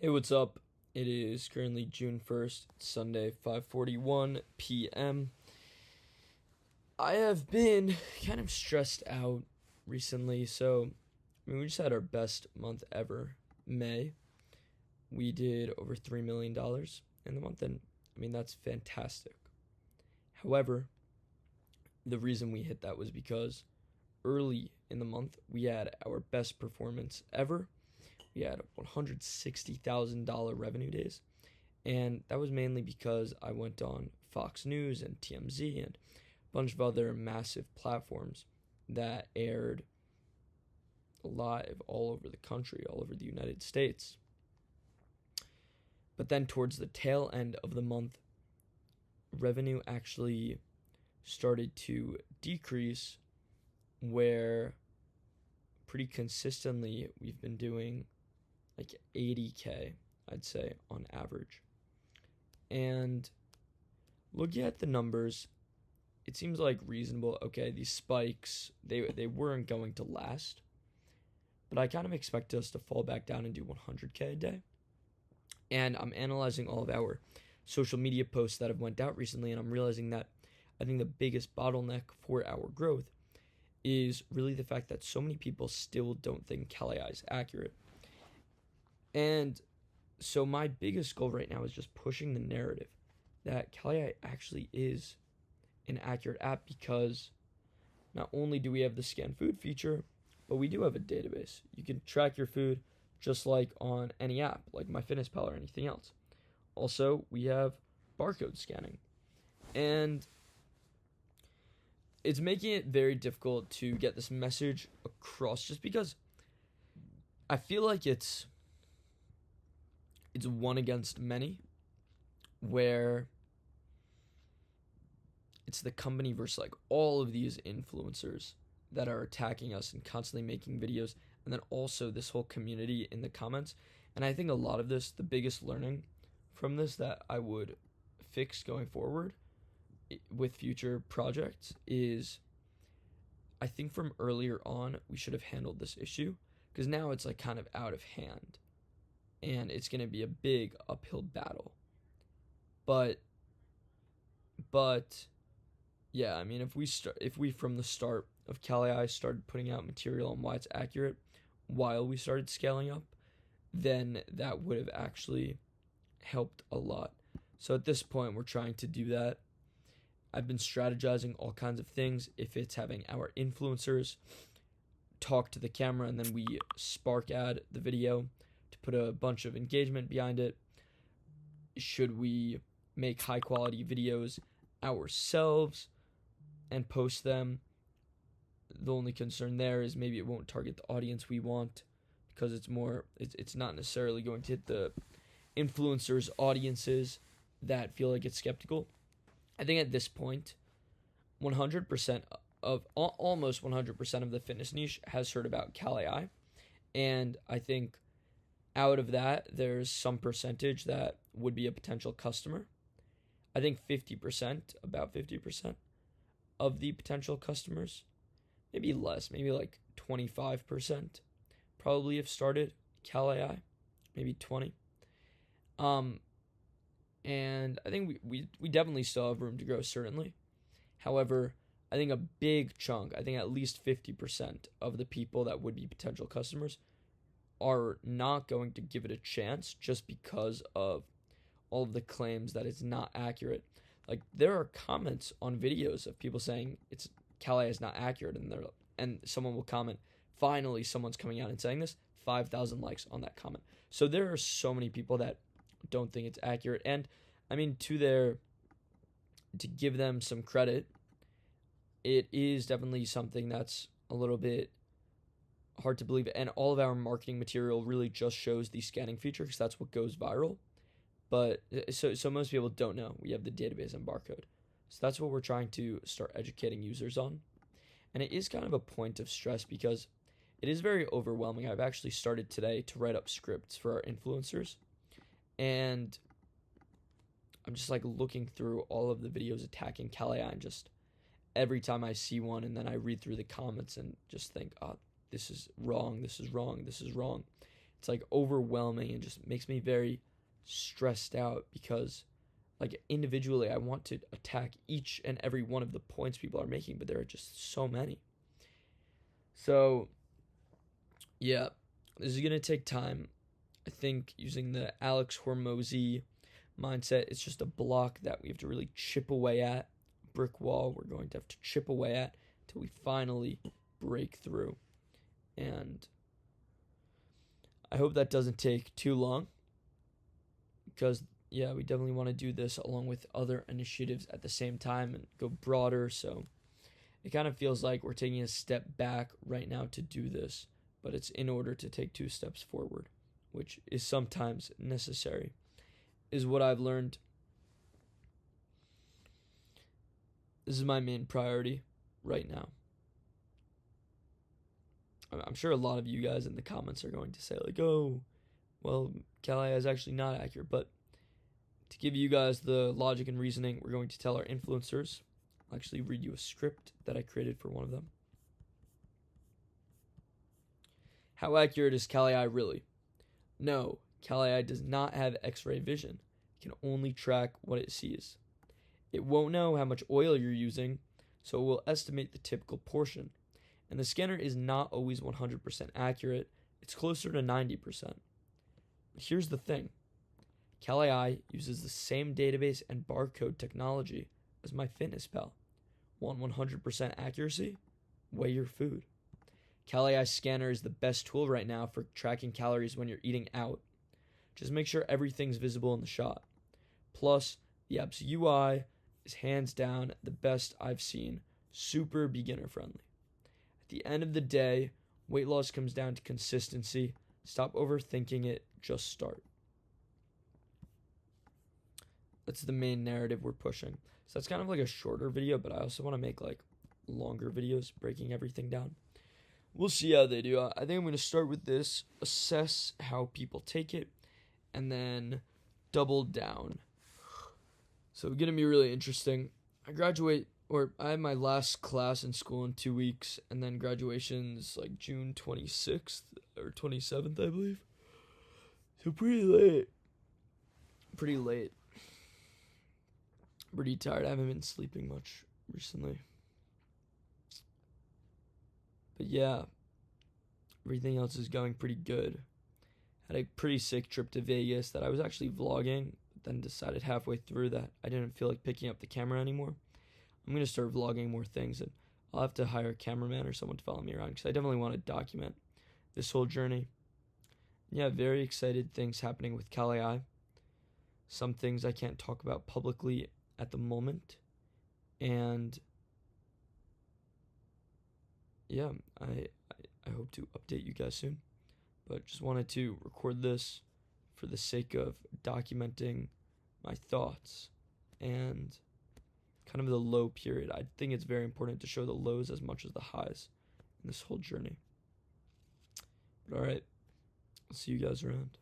Hey, what's up? It is currently June 1st, Sunday, 5:41 p.m. I have been kind of stressed out recently, we just had our best month ever, May. We did over $3 million in the month, and that's fantastic. However, the reason we hit that was because early in the month, we had our best performance ever. We had $160,000 revenue days, and that was mainly because I went on Fox News and TMZ and a bunch of other massive platforms that aired live all over the country, all over the United States. But then towards the tail end of the month, revenue actually started to decrease, where pretty consistently we've been doing like 80K, I'd say, on average. And looking at the numbers, it seems like reasonable. Okay, these spikes, they weren't going to last, but I kind of expect us to fall back down and do 100K a day. And I'm analyzing all of our social media posts that have went out recently, and I'm realizing that I think the biggest bottleneck for our growth is really the fact that so many people still don't think calorie is accurate. And so my biggest goal right now is just pushing the narrative that calorie actually is an accurate app, because not only do we have the scan food feature, but we do have a database. You can track your food just like on any app, like MyFitnessPal or anything else. Also, we have barcode scanning. And it's making it very difficult to get this message across, just because I feel like it's one against many, where it's the company versus like all of these influencers that are attacking us and constantly making videos, and then also this whole community in the comments. And I think a lot of this, the biggest learning from this that I would fix going forward with future projects is, I think from earlier on we should have handled this issue, because now it's like kind of out of hand and it's going to be a big uphill battle. But yeah, if we from the start of Cali started putting out material on why it's accurate while we started scaling up, then that would have actually helped a lot. So at this point, we're trying to do that. I've been strategizing all kinds of things. If it's having our influencers talk to the camera and then we spark ad the video to put a bunch of engagement behind it. Should we make high quality videos ourselves and post them? The only concern there is maybe it won't target the audience we want, because it's not necessarily going to hit the influencers' audiences that feel like it's skeptical. I think at this point, 100% of almost 100% of the fitness niche has heard about Cali, and I think out of that, there's some percentage that would be a potential customer. I think about 50% of the potential customers, maybe less, maybe like 25%, probably have started Cali, maybe 20. And I think we definitely still have room to grow, certainly. However, I think a big chunk, I think at least 50% of the people that would be potential customers are not going to give it a chance just because of all of the claims that it's not accurate. Like, there are comments on videos of people saying Cali is not accurate, and someone will comment, finally someone's coming out and saying this, 5,000 likes on that comment. So there are so many people that don't think it's accurate, and to give them some credit, it is definitely something that's a little bit hard to believe, and all of our marketing material really just shows the scanning feature because that's what goes viral. But so most people don't know we have the database and barcode, so that's what we're trying to start educating users on. And it is kind of a point of stress because it is very overwhelming. I've actually started today to write up scripts for our influencers, and I'm just like looking through all of the videos attacking Cali, and just every time I see one, and then I read through the comments and just think, oh, this is wrong, this is wrong, this is wrong. it's like overwhelming and just makes me very stressed out because like individually I want to attack each and every one of the points people are making, but there are just so many. So yeah, this is going to take time. I think using the Alex Hormozy mindset, it's just a block that we have to really chip away at, brick wall we're going to have to chip away at till we finally break through. And I hope that doesn't take too long because, yeah, we definitely want to do this along with other initiatives at the same time and go broader. So it kind of feels like we're taking a step back right now to do this, but it's in order to take 2 steps forward, which is sometimes necessary, is what I've learned. This is my main priority right now. I'm sure a lot of you guys in the comments are going to say, like, oh, well, calorie is actually not accurate. But to give you guys the logic and reasoning, we're going to tell our influencers. I'll actually read you a script that I created for one of them. How accurate is calorie really? No, calorie does not have X-ray vision. It can only track what it sees. It won't know how much oil you're using, so it will estimate the typical portion. And the scanner is not always 100% accurate. It's closer to 90%. But here's the thing. Cali uses the same database and barcode technology as MyFitnessPal. Want 100% accuracy? Weigh your food. Cali scanner is the best tool right now for tracking calories when you're eating out. Just make sure everything's visible in the shot. Plus, the app's UI is hands down the best I've seen. Super beginner friendly. At the end of the day, weight loss comes down to consistency. Stop overthinking it, just start. That's the main narrative we're pushing. So that's kind of like a shorter video, but I also want to make like longer videos breaking everything down. We'll see how they do. I think I'm going to start with this, assess how people take it, and then double down. So it's going to be really interesting. I have my last class in school in 2 weeks, and then graduation's like June 26th or 27th, I believe. So pretty late. Pretty tired. I haven't been sleeping much recently. But yeah, everything else is going pretty good. Had a pretty sick trip to Vegas that I was actually vlogging, then decided halfway through that I didn't feel like picking up the camera anymore. I'm going to start vlogging more things, and I'll have to hire a cameraman or someone to follow me around because I definitely want to document this whole journey. Yeah, very excited things happening with Cali. Some things I can't talk about publicly at the moment. And yeah, I hope to update you guys soon. But just wanted to record this for the sake of documenting my thoughts and kind of the low period. I think it's very important to show the lows as much as the highs in this whole journey. But alright, I'll see you guys around.